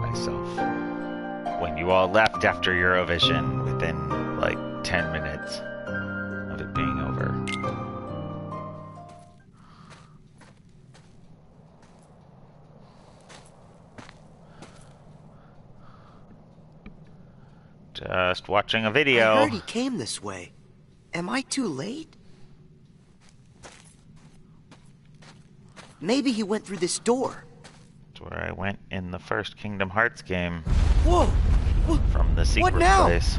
myself. When you all left after Eurovision within like 10 minutes of it being over. Just watching a video. I heard he came this way. Am I too late? Maybe he went through this door. That's where I went in the first Kingdom Hearts game. Whoa! From the secret what now? place.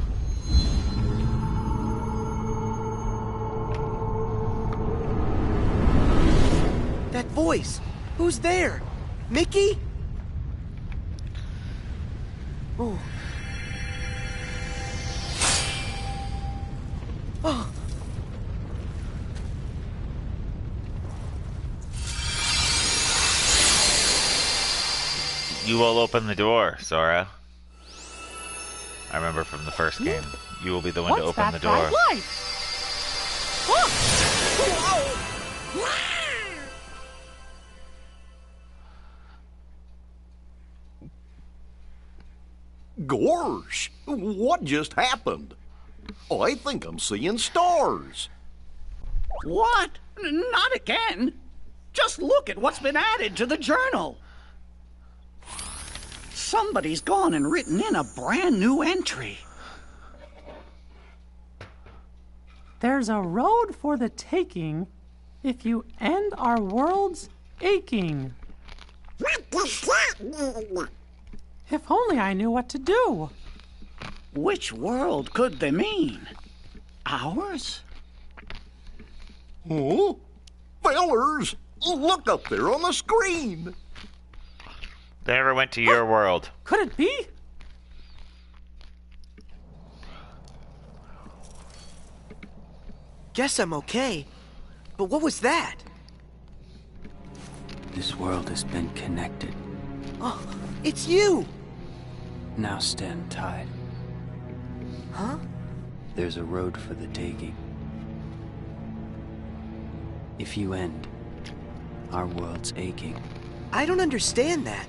That voice! Who's there? Mickey? Oh. Oh. You will open the door, Sora. I remember from the first game. You will be the one to open the door. What's that bright light? Gorsh, what just happened? Oh, I think I'm seeing stars. What? Not again. Just look at what's been added to the journal. Somebody's gone and written in a brand new entry. There's a road for the taking if you end our world's aching. If only I knew what to do. Which world could they mean? Ours? Oh, fellers, look up there on the screen. They never went to your world. Could it be? Guess I'm okay. But what was that? This world has been connected. Oh, it's you! Now stand tied. Huh? There's a road for the taking. If you end, our world's aching. I don't understand that.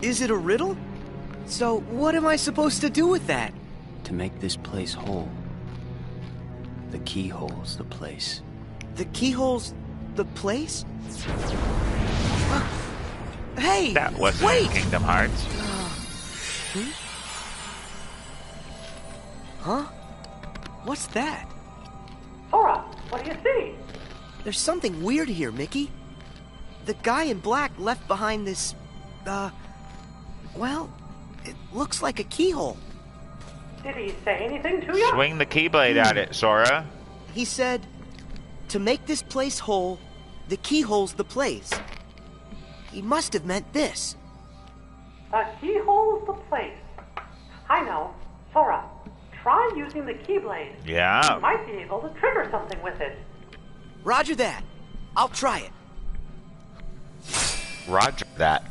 Is it a riddle? So what am I supposed to do with that? To make this place whole. The keyhole's the place. The keyhole's the place? Hey! That wasn't wait! Kingdom Hearts. Huh? What's that? Sora, what do you see? There's something weird here, Mickey. The guy in black left behind this, well, it looks like a keyhole. Did he say anything to you? Swing the keyblade at it, Sora. He said, to make this place whole, the keyhole's the place. He must have meant this. The keyhole's the place. I know. Sora, try using the keyblade. Yeah. You might be able to trigger something with it. Roger that. I'll try it. Roger that.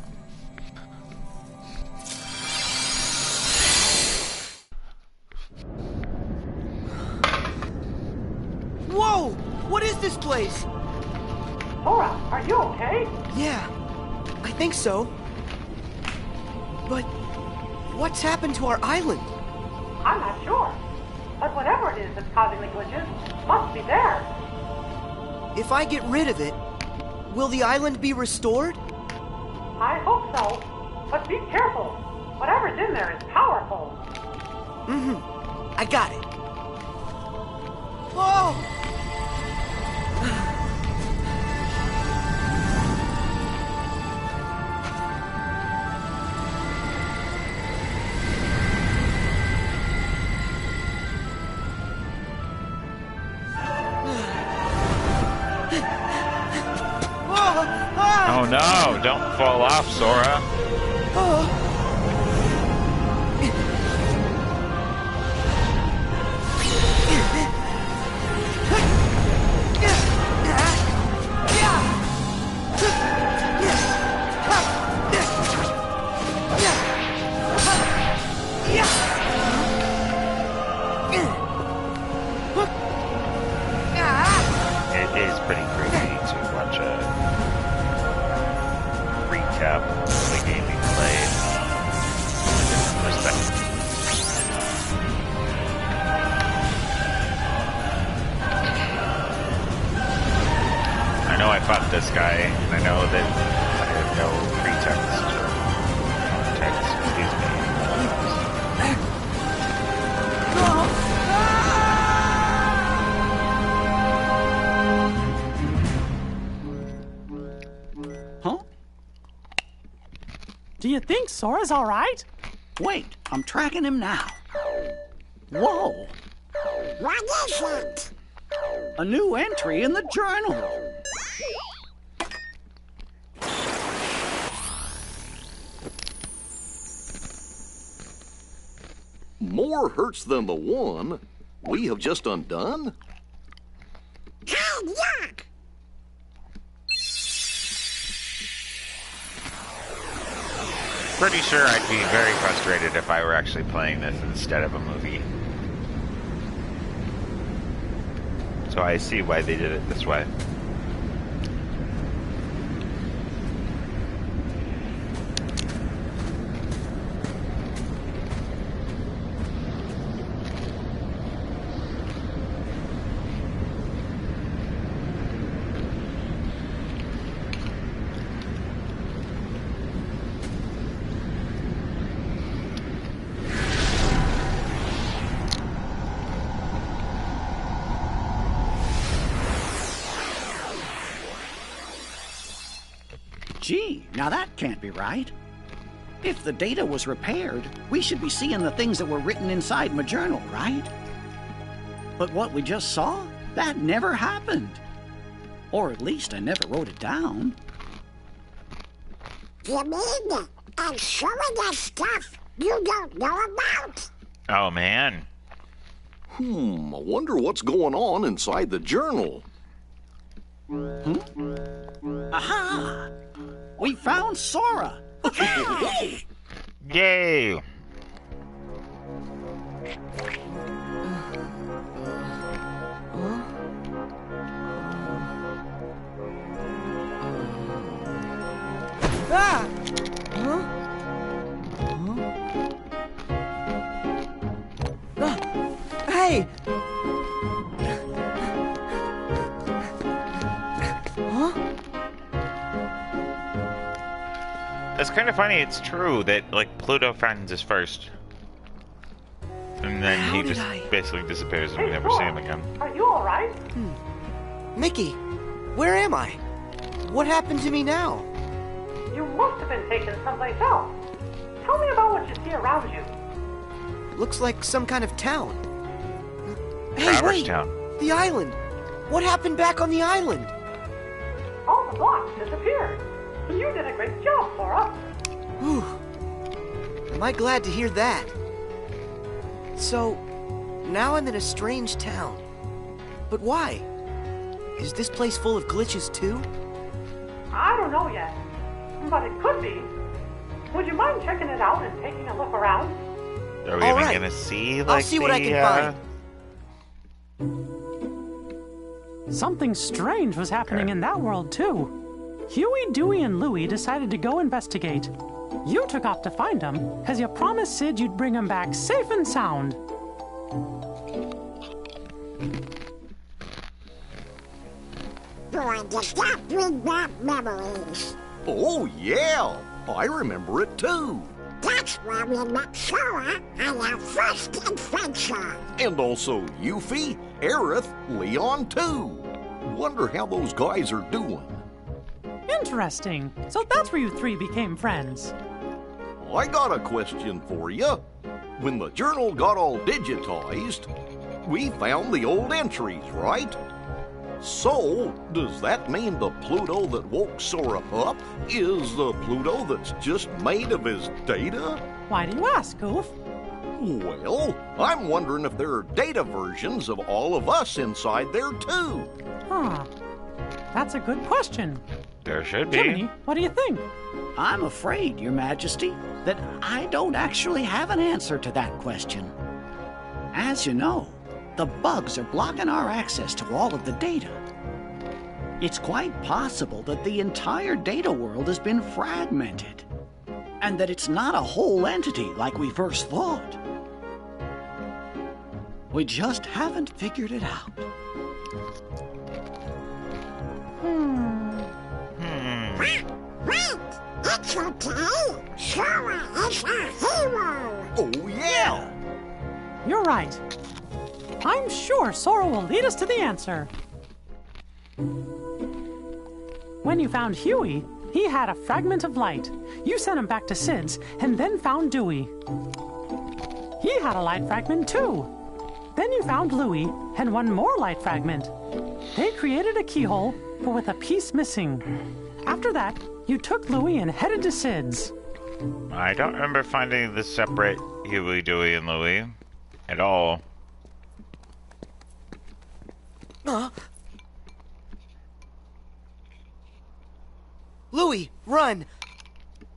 Whoa! What is this place? Sora, are you okay? Yeah, I think so. But what's happened to our island? I'm not sure. But whatever it is that's causing the glitches must be there. If I get rid of it, will the island be restored? I hope so. But be careful. Whatever's in there is powerful. Mm-hmm. I got it. Whoa! Oh no, don't fall off, Sora. It is pretty creepy to watch a recap of the game this guy, and I know that I have no pretext or context, excuse me. Huh? Do you think Sora's all right? Wait, I'm tracking him now. Whoa! What is it? A new entry in the journal. More hurts than the one we have just undone? God, yuck! Pretty sure I'd be very frustrated if I were actually playing this instead of a movie. So I see why they did it this way. Gee, now that can't be right. If the data was repaired, we should be seeing the things that were written inside my journal, right? But what we just saw, that never happened. Or at least I never wrote it down. You mean I'm showing us stuff you don't know about? Oh man. I wonder what's going on inside the journal. Aha! We found Sora! Yay! Ah! Huh? Hey! Huh? It's kind of funny, it's true that, like, Pluto finds us first. And then How he did just I- basically disappears and we never see him again. Are you all right? Mickey, where am I? What happened to me now? You must have been taken someplace else. Tell me about what you see around you. Looks like some kind of town. Hey, Traverse wait! Town. The island! What happened back on the island? All the blocks disappeared. You did a great job, Sora. Whew. Am I glad to hear that? So, now I'm in a strange town. But why? Is this place full of glitches too? I don't know yet, but it could be. Would you mind checking it out and taking a look around? Are we All even right. gonna see, like, I'll see what I can find. Something strange was happening Okay. in that world, too. Huey, Dewey, and Louie decided to go investigate. You took off to find them, because you promised Sid you'd bring them back safe and sound. Boy, does that bring back memories. Oh, yeah. I remember it too. That's where we met Sora on our first adventure. And also Yuffie, Aerith, Leon too. Wonder how those guys are doing. Interesting. So that's where you three became friends. I got a question for you. When the journal got all digitized, we found the old entries, right? So, does that mean the Pluto that woke Sora up is the Pluto that's just made of his data? Why do you ask, Goof? Well, I'm wondering if there are data versions of all of us inside there too. Huh. That's a good question. There should be. Jiminy, what do you think? I'm afraid, Your Majesty, that I don't actually have an answer to that question. As you know, the bugs are blocking our access to all of the data. It's quite possible that the entire data world has been fragmented, and that it's not a whole entity like we first thought. We just haven't figured it out. That's okay. Sora is a hero. Oh, yeah! You're right. I'm sure Sora will lead us to the answer. When you found Huey, he had a fragment of light. You sent him back to Sid's and then found Dewey. He had a light fragment too. Then you found Louie and one more light fragment. They created a keyhole, but with a piece missing. After that, you took Louie and headed to Sid's. I don't remember finding the separate Huey, Dewey, and Louie at all. Louie, run!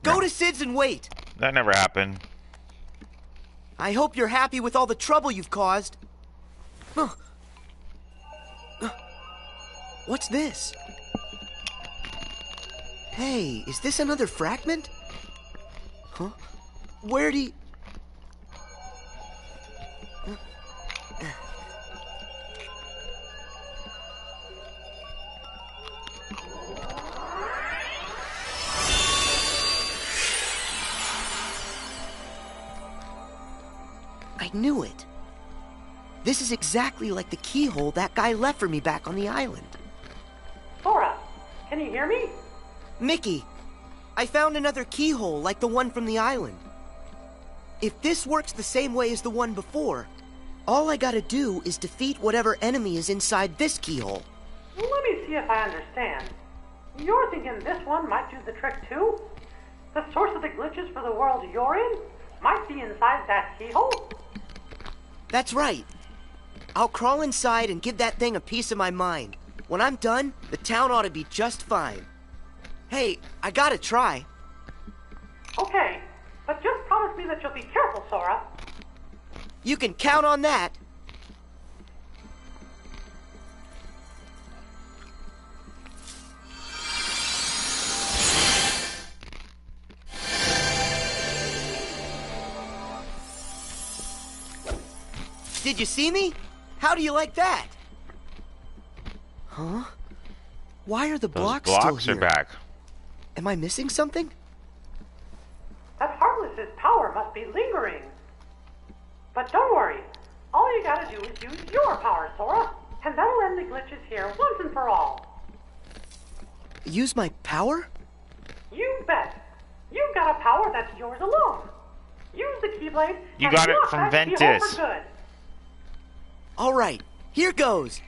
Go to Sid's and wait! That never happened. I hope you're happy with all the trouble you've caused. What's this? Hey, is this another fragment? Huh? Where'd he... I knew it. This is exactly like the keyhole that guy left for me back on the island. Sora, can you hear me? Mickey, I found another keyhole like the one from the island. If this works the same way as the one before, all I gotta do is defeat whatever enemy is inside this keyhole. Let me see if I understand. You're thinking this one might do the trick too? The source of the glitches for the world you're in might be inside that keyhole? That's right. I'll crawl inside and give that thing a piece of my mind. When I'm done, the town ought to be just fine. Hey, I gotta try. Okay, but just promise me that you'll be careful, Sora. You can count on that. Did you see me? How do you like that? Huh? Why are the blocks still here? Are back. Am I missing something? That Heartless's power must be lingering. But don't worry. All you gotta do is use your power, Sora, and that'll end the glitches here once and for all. Use my power? You bet. You've got a power that's yours alone. Use the Keyblade You and got it lock from that keyhole Ventus. for good. All right, here goes.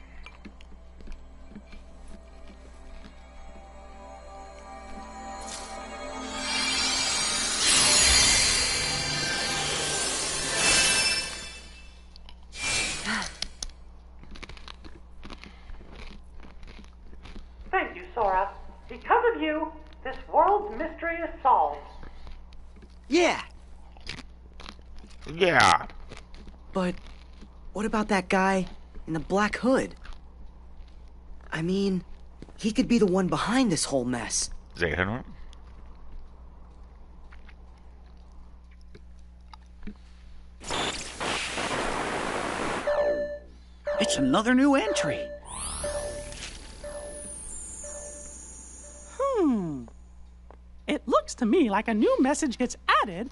Thank you, Sora. Because of you, this world's mystery is solved. Yeah, Yeah. but what about that guy in the black hood? I mean, he could be the one behind this whole mess. Zeynep. It's another new entry. It looks to me like a new message gets added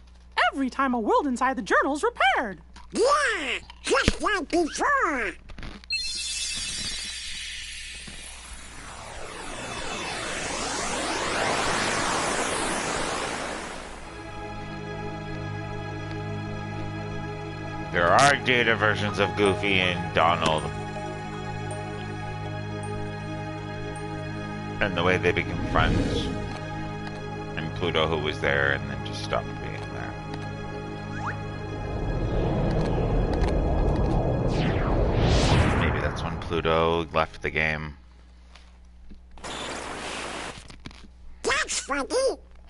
every time a world inside the journal's repaired. Yeah, just like before. There are data versions of Goofy and Donald. And the way they became friends. And Pluto, who was there and then just stopped being there. Maybe that's when Pluto left the game. That's funny.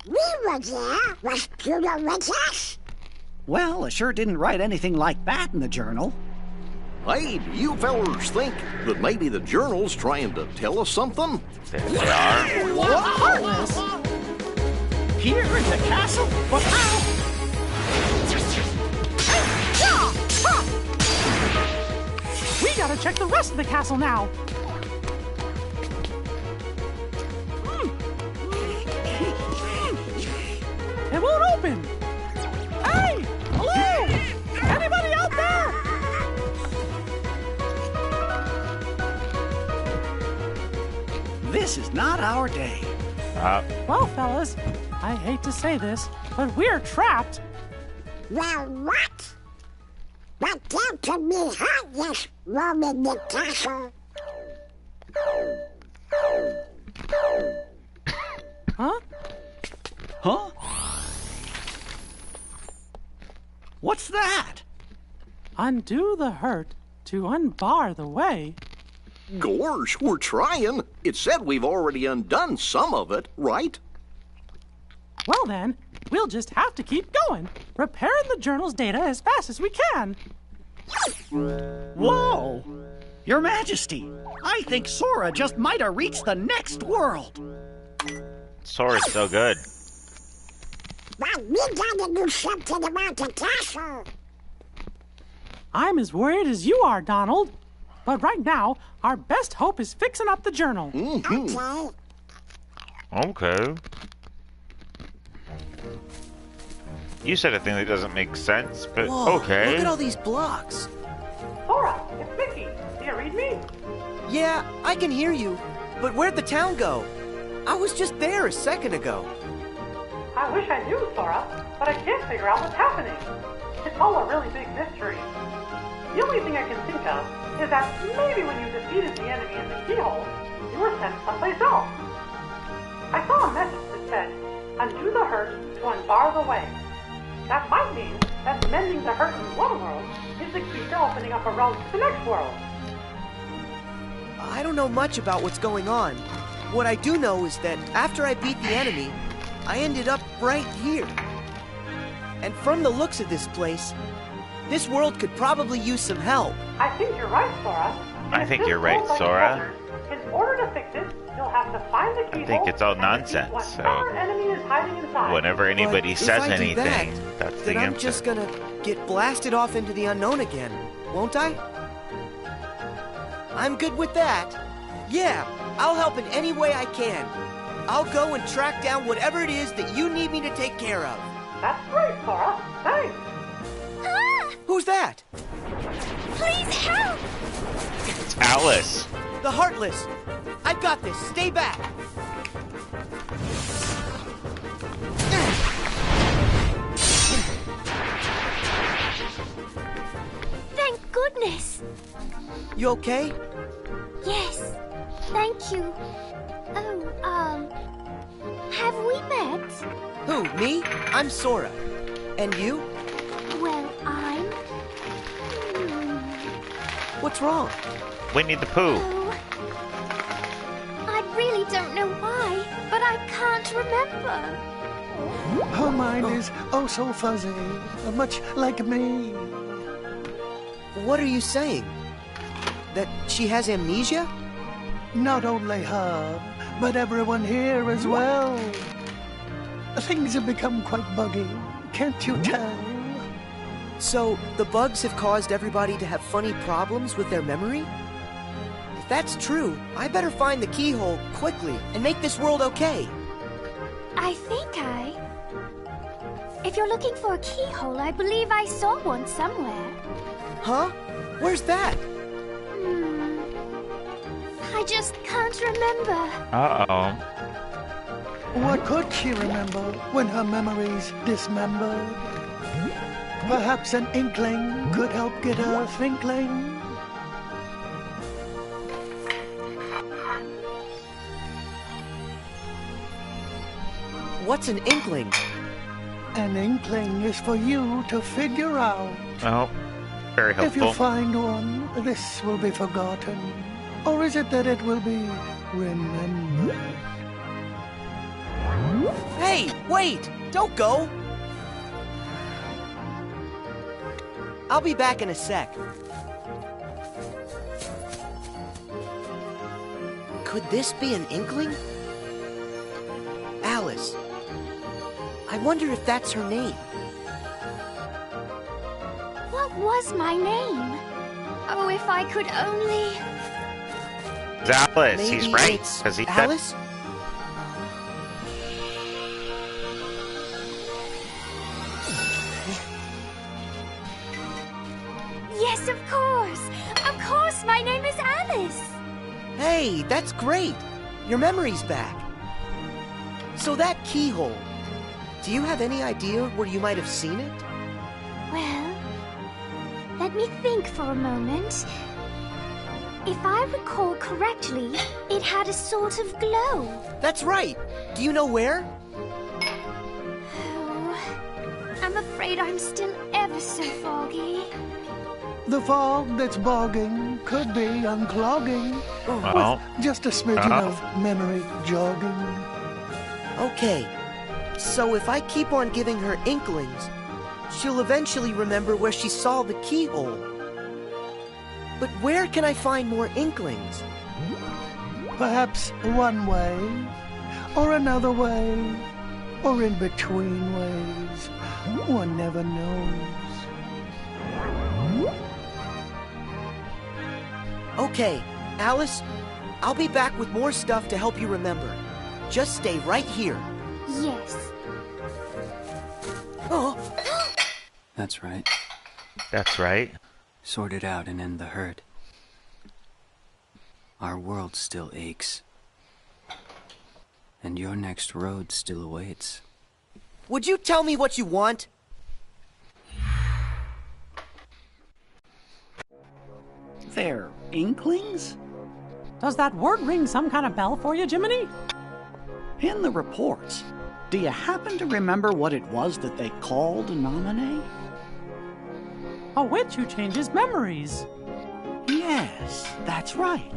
We were there. Was Pluto with us? Well, I sure didn't write anything like that in the journal. Hey, do you fellers think that maybe the journal's trying to tell us something? There they are. Heartless! Here in the castle? But how? We gotta check the rest of the castle now. This is not our day. Well, fellas, I hate to say this, but we're trapped. Well, what? But there can be heartless room in the castle. Huh? Huh? What's that? Undo the hurt to unbar the way. Gorge, we're trying. It said we've already undone some of it, right? Well then, we'll just have to keep going, repairing the journal's data as fast as we can. Whoa! Your Majesty, I think Sora just might have reached the next world. Sora's so good. But we gotta do something about the castle. I'm as worried as you are, Donald. But right now, our best hope is fixing up the journal. Okay. Okay. You said a thing that doesn't make sense, but Whoa, okay. look at all these blocks. Sora, it's Mickey. Do you read me? Yeah, I can hear you. But where'd the town go? I was just there a second ago. I wish I knew, Sora, but I can't figure out what's happening. It's all a really big mystery. The only thing I can think of is that maybe when you defeated the enemy in the keyhole, you were sent someplace else. I saw a message that said, undo the hurt to unbar the way. That might mean that mending the hurt in one world is the key to opening up a road to the next world. I don't know much about what's going on. What I do know is that after I beat the enemy, I ended up right here. And from the looks of this place, this world could probably use some help. I think you're right, Sora. I think you're right, Sora. In order to fix it, you'll have to find the keyhole. I think it's all and nonsense, defeat so whatever enemy is hiding inside. whenever anybody But says if I do anything, that, that's the then I'm answer. just gonna get blasted off into the unknown again, won't I? I'm good with that. Yeah, I'll help in any way I can. I'll go and track down whatever it is that you need me to take care of. That's great, Sora. Thanks. Ah! Who's that? Please help! It's Alice. The Heartless. I've got this. Stay back. Thank goodness. You okay? Yes. Thank you. Oh, have we met? Who, me? I'm Sora. And you? Well, I'm... What's wrong? Winnie the Pooh. Oh, I really don't know why, but I can't remember. Her mind is oh so fuzzy, much like me. What are you saying? That she has amnesia? Not only her, but everyone here as well. Things have become quite buggy, can't you tell? So, the bugs have caused everybody to have funny problems with their memory? If that's true, I better find the keyhole quickly and make this world okay. If you're looking for a keyhole, I believe I saw one somewhere. Huh? Where's that? I just can't remember. Uh-oh. What could she remember when her memory's dismembered? Perhaps an inkling could help get her thinkling. What's an inkling? An inkling is for you to figure out. Oh, very If you helpful. find one, this will be forgotten. Or is it that it will be remembered? Hey, wait! Don't go! I'll be back in a sec. Could this be an inkling? Alice. I wonder if that's her name. What was my name? Oh, if I could only... It's Alice. Maybe He's right. it's 'Cause he Alice? Yes, of course. Of course, my name is Alice. Hey, that's great. your memory's back. So that keyhole, do you have any idea where you might have seen it? Well, let me think for a moment. If I recall correctly, it had a sort of glow. That's right. Do you know where? Oh, I'm afraid I'm still ever so foggy. The fog that's bogging could be unclogging. Well. With just a smidgen of memory jogging. Okay, so if I keep on giving her inklings, she'll eventually remember where she saw the keyhole. But where can I find more inklings? Perhaps one way, or another way, or in between ways. One never knows. Okay, Alice, I'll be back with more stuff to help you remember. Just stay right here. Yes. Oh, That's right. That's right. Sort it out and end the hurt. Our world still aches. And your next road still awaits. would you tell me what you want? They're inklings? Does that word ring some kind of bell for you, Jiminy? In the reports, do you happen to remember what it was that they called Nominee? A witch who changes memories. Yes, that's right.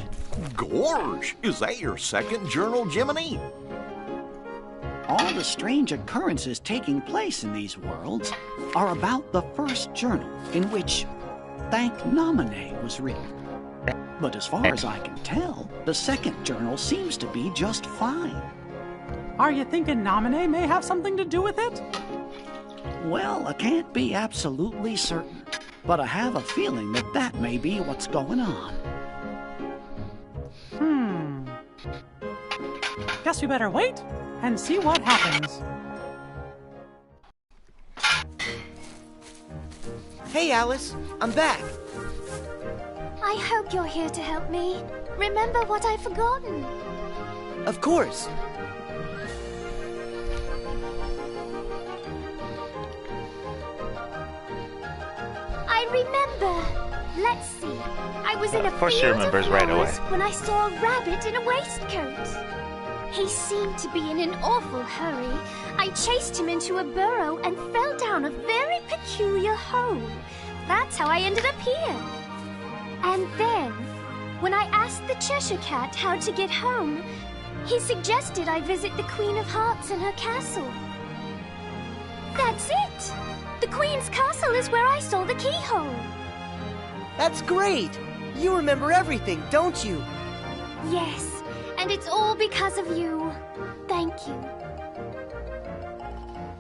Gorge, is that your second journal, Jiminy? All the strange occurrences taking place in these worlds are about the first journal in which Thank Nominee was written. But as far as I can tell, the second journal seems to be just fine. Are you thinking Nominee may have something to do with it? Well, I can't be absolutely certain, but I have a feeling that that may be what's going on. Guess we better wait and see what happens. Hey, Alice, I'm back. I hope you're here to help me. Remember what I've forgotten. Of course. I remember. Let's see. I was in a Of course she field remembers of right flowers away. when I saw a rabbit in a waistcoat. He seemed to be in an awful hurry. I chased him into a burrow and fell down a very peculiar hole. That's how I ended up here. And then, when I asked the Cheshire Cat how to get home, he suggested I visit the Queen of Hearts and her castle. That's it! The Queen's castle is where I saw the keyhole. That's great. You remember everything, don't you? Yes, and it's all because of you. Thank you.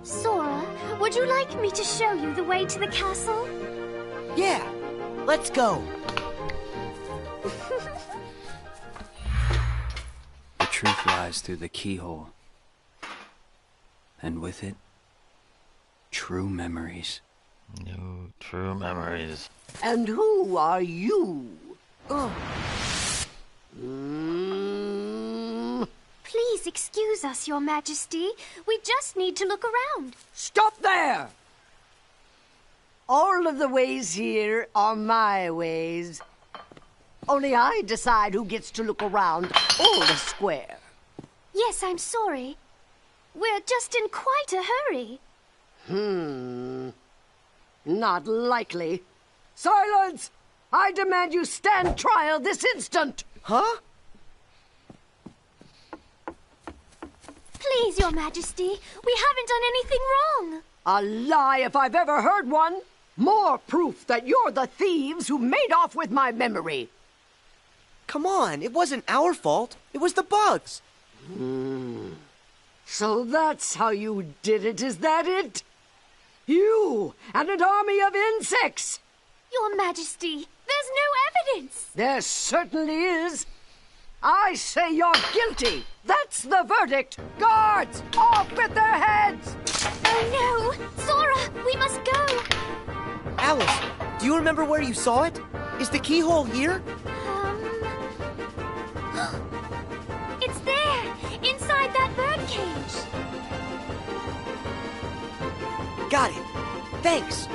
Sora, would you like me to show you the way to the castle? Yeah, let's go. The truth lies through the keyhole. And with it, true memories. New true memories. And who are you? Please excuse us, Your Majesty. We just need to look around. Stop there! All of the ways here are my ways. Only I decide who gets to look around all the square. Yes, I'm sorry. We're just in quite a hurry. Not likely. Silence! I demand you stand trial this instant! Huh? Please, Your Majesty, we haven't done anything wrong. A lie if I've ever heard one. More proof that you're the thieves who made off with my memory. Come on, it wasn't our fault. It was the bugs. So that's how you did it, is that it? You and an army of insects! Your Majesty, there's no evidence. There certainly is. I say you're guilty. That's the verdict. Guards, off with their heads! Oh no! Sora, we must go! Alice, do you remember where you saw it? Is the keyhole here? It's there! Thanks.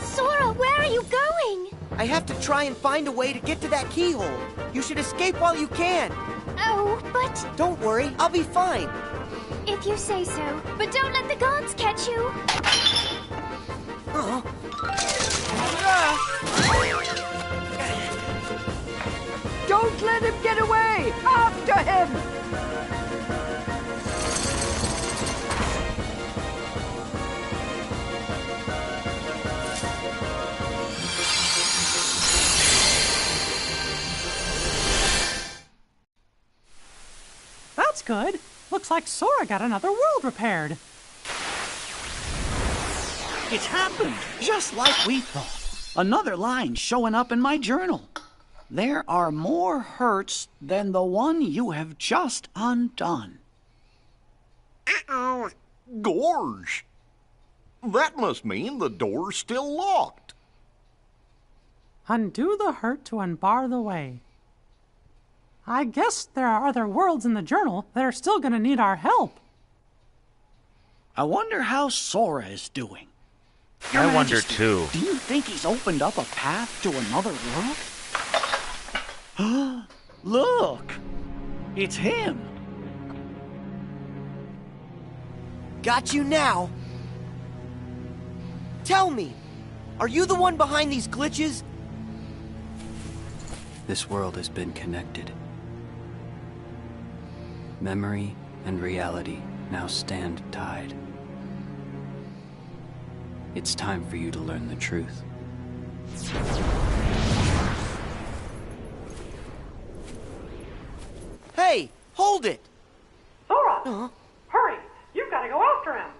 Sora, where are you going? I have to try and find a way to get to that keyhole. You should escape while you can. Oh, but... Don't worry, I'll be fine. If you say so. But don't let the guards catch you. Don't let him get away! After him! That's good. Looks like Sora got another world repaired. It's happened, just like we thought. Another line showing up in my journal. There are more hurts than the one you have just undone. Uh-oh. Gorge! That must mean the door's still locked. Undo the hurt to unbar the way. I guess there are other worlds in the journal that are still going to need our help. I wonder how Sora is doing. I wonder Majesty, too. Do you think he's opened up a path to another world? Look! It's him! Got you now. Tell me, are you the one behind these glitches? This world has been connected. Memory and reality now stand tied. It's time for you to learn the truth. Hey, hold it! Sora! Hurry! You've got to go after him!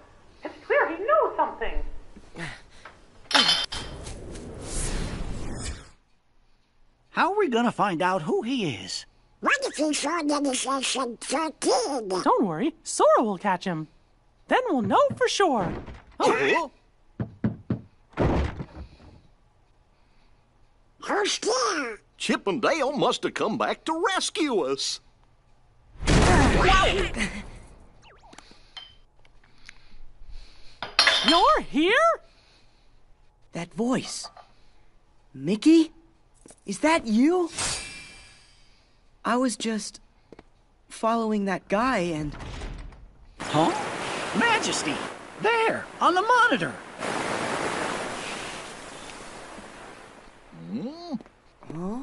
It's clear he knows something! How are we gonna find out who he is? What if he saw Dennis and said kid? Don't worry, Sora will catch him. Then we'll know for sure. Oh. Who's there? Chip and Dale must have come back to rescue us. You're here? That voice. Mickey? Is that you? I was just following that guy and... Huh? Majesty! There, on the monitor! Huh?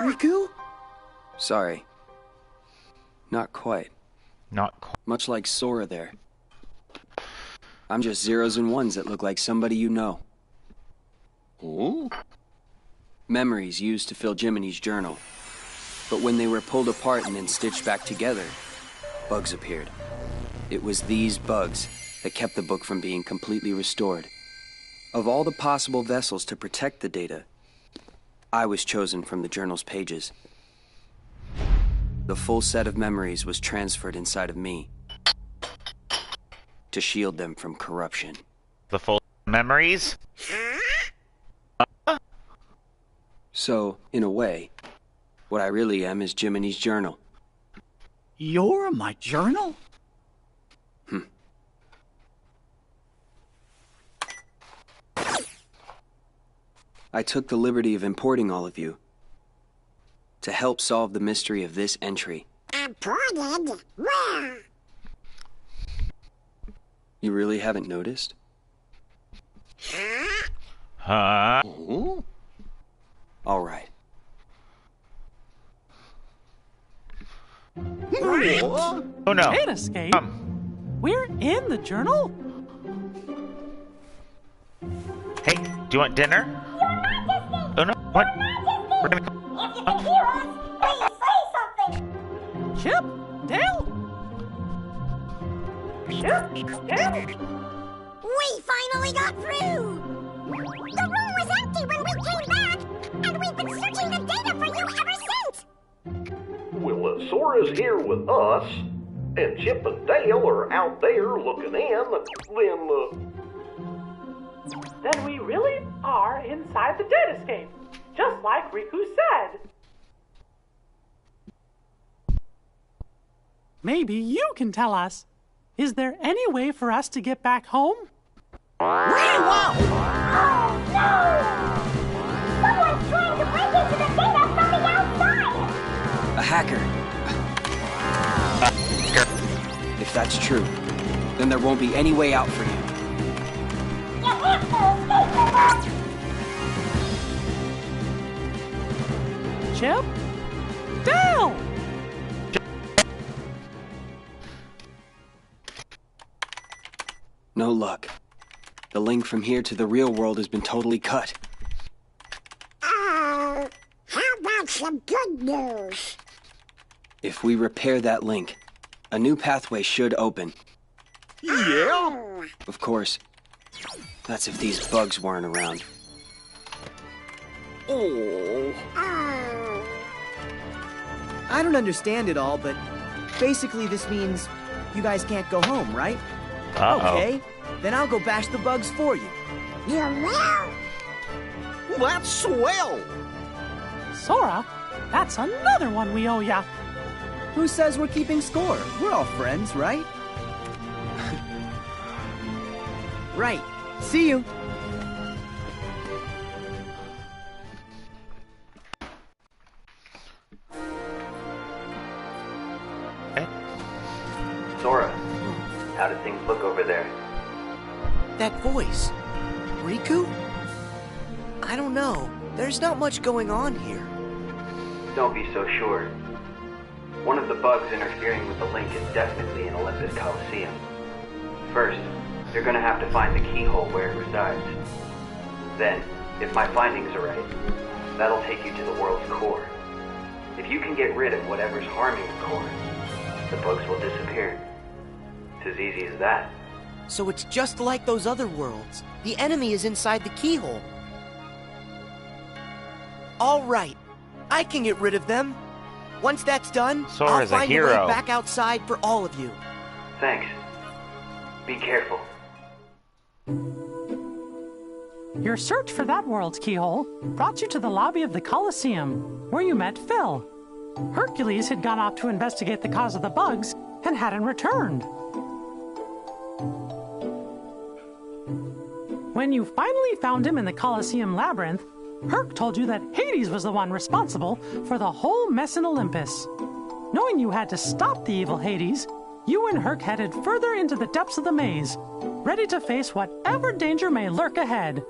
Riku? Sorry. Not quite. Not quite. Much like Sora there. I'm just zeros and ones that look like somebody you know. Oh? Memories used to fill Jiminy's journal. But when they were pulled apart and then stitched back together, bugs appeared. It was these bugs that kept the book from being completely restored. Of all the possible vessels to protect the data, I was chosen from the journal's pages. The full set of memories was transferred inside of me to shield them from corruption. The full memories? So, in a way, what I really am is Jiminy's journal. You're my journal? I took the liberty of importing all of you to help solve the mystery of this entry. Imported? Where? You really haven't noticed? Huh? Oh? All right. What? Oh no. Can't escape. We're in the journal? Hey, do you want dinner? Oh no, what? We're gonna Chip? Dale? Chip? Dale? We finally got through! The room was empty when we came back, and we've been searching the data for you ever since! Well, Sora's here with us. and Chip and Dale are out there looking in, Then we really are inside the data escape, just like Riku said. Maybe you can tell us. Is there any way for us to get back home? Oh, no! Someone's trying to break into the data from the outside! A hacker. If that's true, then there won't be any way out for you. You have to escape! Chip? Dale! No luck. The link from here to the real world has been totally cut. Oh, how about some good news? If we repair that link, a new pathway should open. Yeah? Of course, that's if these bugs weren't around. Oh. Oh. I don't understand it all, but basically this means you guys can't go home, right? Uh-oh. Okay, then I'll go bash the bugs for you. You will? That's swell. Sora, that's another one we owe ya. Who says we're keeping score? We're all friends, right? Right. See you. Sora, how do things look over there? That voice. Riku? I don't know. There's not much going on here. Don't be so sure. One of the bugs interfering with the link is definitely in Olympus Coliseum. First, you're gonna have to find the keyhole where it resides. Then, if my findings are right, that'll take you to the world's core. If you can get rid of whatever's harming the core, the bugs will disappear. It's as easy as that. So it's just like those other worlds. The enemy is inside the keyhole. All right. I can get rid of them. Once that's done, Sora's I'll a find a hero. way back outside for all of you. Thanks. Be careful. Your search for that world's keyhole brought you to the lobby of the Colosseum, where you met Phil. Hercules had gone off to investigate the cause of the bugs and hadn't returned. When you finally found him in the Colosseum labyrinth, Herc told you that Hades was the one responsible for the whole mess in Olympus. Knowing you had to stop the evil Hades, you and Herc headed further into the depths of the maze, ready to face whatever danger may lurk ahead.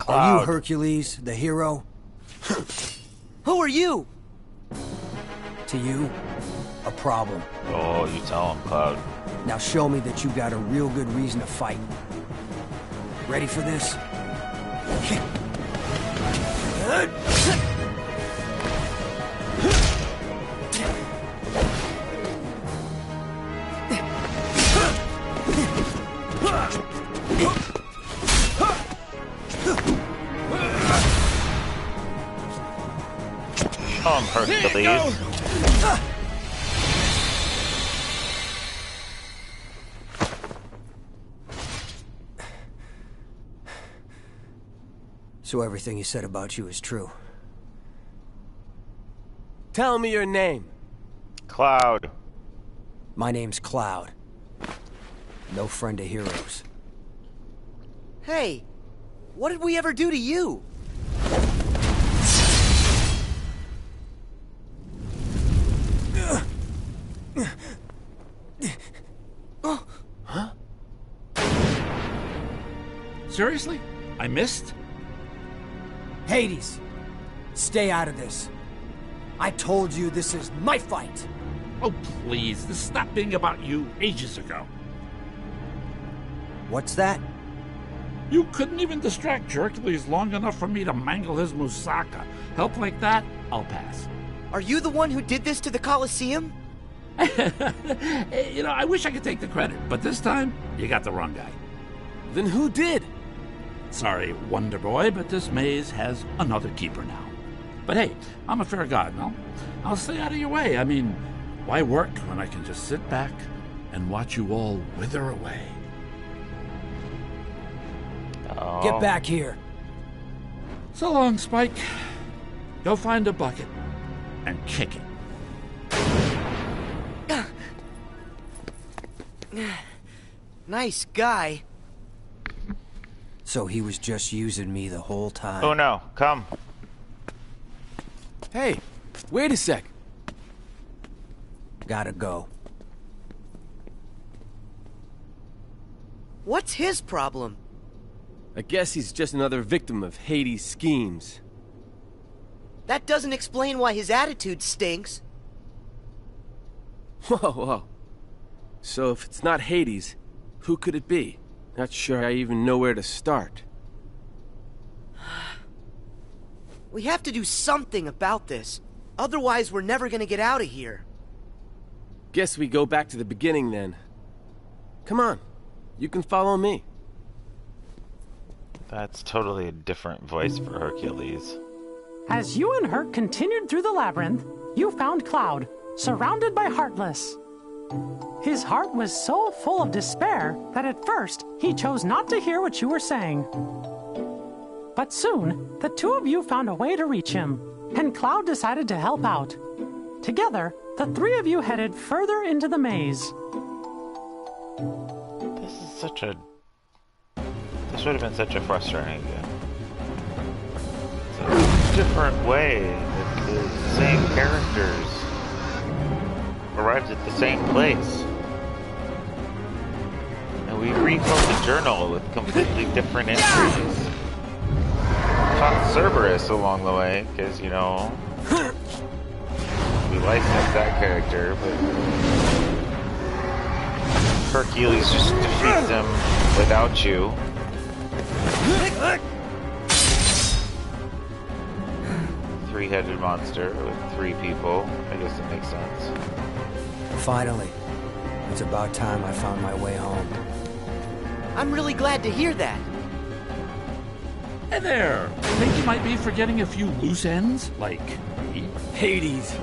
Are you Hercules, the hero? Who are you? To you, a problem. Oh, you tell him, Cloud. Now show me that you got a real good reason to fight. Ready for this? Hercules. So everything he said about you is true. Tell me your name. Cloud. My name's Cloud. No friend of heroes. Hey, what did we ever do to you? Huh? Seriously? I missed? Hades, stay out of this. I told you this is my fight. Oh, please. This stopped being about you ages ago. What's that? You couldn't even distract Hercules long enough for me to mangle his moussaka. Help like that, I'll pass. Are you the one who did this to the Colosseum? You know, I wish I could take the credit, but this time, you got the wrong guy. Then who did? Sorry, Wonder Boy, but this maze has another keeper now. But hey, I'm a fair god, no? I'll stay out of your way. I mean, why work when I can just sit back and watch you all wither away? Oh. Get back here. So long, Spike. Go find a bucket and kick it. Nice guy. So he was just using me the whole time. Oh no, come. Hey, wait a sec. Gotta go. What's his problem? I guess he's just another victim of Hades' schemes. That doesn't explain why his attitude stinks. Whoa. So if it's not Hades, who could it be? Not sure I even know where to start. We have to do something about this. Otherwise, we're never gonna get out of here. Guess we go back to the beginning then. Come on, you can follow me. That's totally a different voice for Hercules. As you and Herc continued through the labyrinth, you found Cloud, surrounded by Heartless. His heart was so full of despair that at first he chose not to hear what you were saying. But soon, the two of you found a way to reach him, and Cloud decided to help out. Together, the three of you headed further into the maze. This would have been such a frustrating game. It's a different way. The same characters arrived at the same place. And we refilled the journal with completely different entries. Taught Cerberus along the way, because, you know, we licensed that character, but Hercules just defeats him without you. Three-headed monster with three people. I guess it makes sense. Finally. It's about time I found my way home. I'm really glad to hear that. Hey there! Think you might be forgetting a few loose ends? Like me? Hades!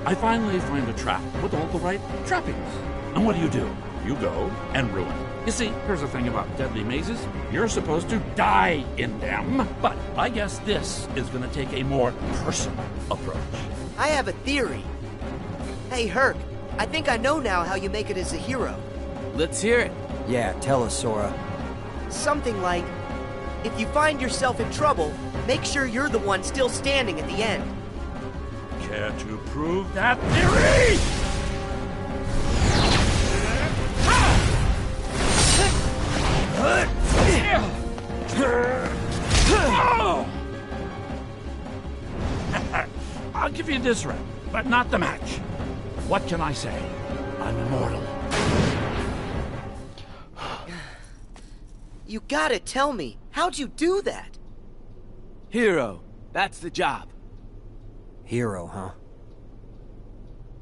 I finally find a trap with all the right trappings. And what do? You go and ruin. You see, here's the thing about deadly mazes. You're supposed to die in them. But I guess this is going to take a more personal approach. I have a theory. Hey, Herc, I think I know now how you make it as a hero. Let's hear it. Yeah, tell us, Sora. Something like, if you find yourself in trouble, make sure you're the one still standing at the end. Care to prove that theory? I'll give you this round, but not the match. What can I say? I'm immortal. You gotta tell me, how'd you do that? Hero, that's the job. Hero, huh?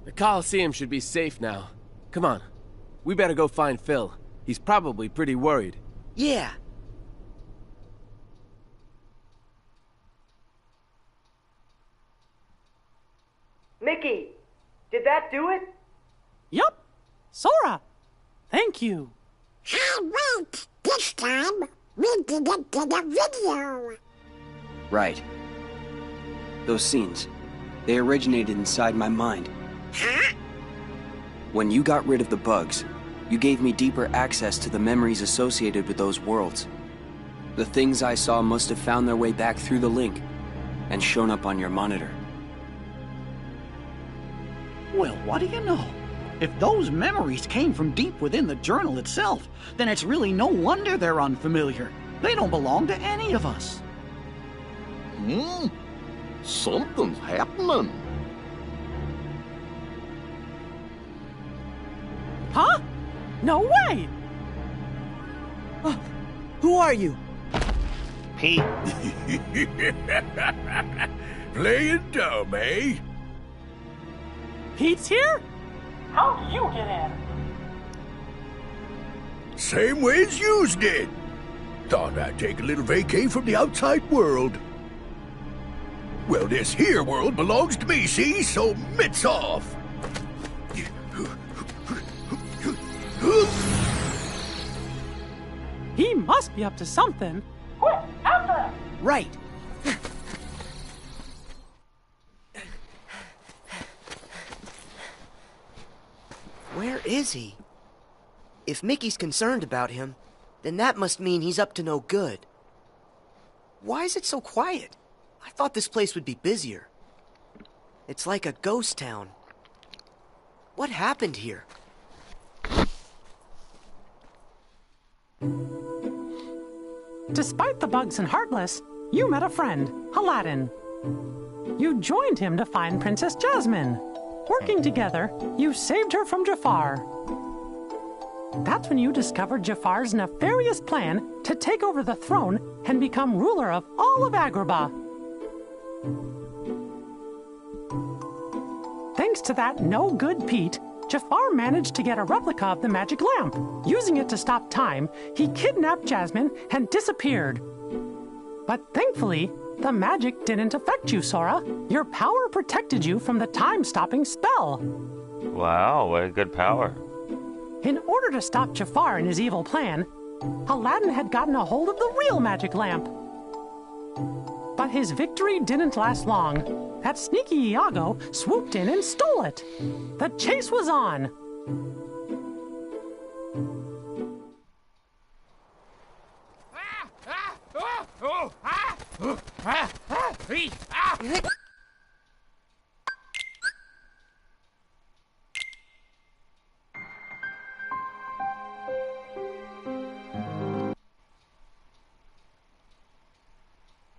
The Coliseum should be safe now. Come on, we better go find Phil. He's probably pretty worried. Yeah. Mickey, did that do it? Yup. Sora, thank you. Hey, wait! This time, we didn't get a video. Right. Those scenes, they originated inside my mind. Huh? When you got rid of the bugs, you gave me deeper access to the memories associated with those worlds. The things I saw must have found their way back through the link and shown up on your monitor. Well, what do you know? If those memories came from deep within the journal itself, then it's really no wonder they're unfamiliar. They don't belong to any of us. Something's happening. Huh? No way! Who are you? Pete. Playing dumb, eh? Pete's here? How'd you get in? Same way as yous did. Thought I'd take a little vacay from the outside world. Well, this here world belongs to me, see? So mitts off. He must be up to something. Right. Where is he? If Mickey's concerned about him, then that must mean he's up to no good. Why is it so quiet? I thought this place would be busier. It's like a ghost town. What happened here? Despite the bugs and Heartless, you met a friend, Aladdin. You joined him to find Princess Jasmine. Working together, you saved her from Jafar. That's when you discovered Jafar's nefarious plan to take over the throne and become ruler of all of Agrabah. Thanks to that no-good Pete, Jafar managed to get a replica of the magic lamp. Using it to stop time, he kidnapped Jasmine and disappeared. But thankfully, the magic didn't affect you, Sora. Your power protected you from the time-stopping spell. Wow, what a good power. In order to stop Jafar in his evil plan, Aladdin had gotten a hold of the real magic lamp. But his victory didn't last long. That sneaky Iago swooped in and stole it. The chase was on.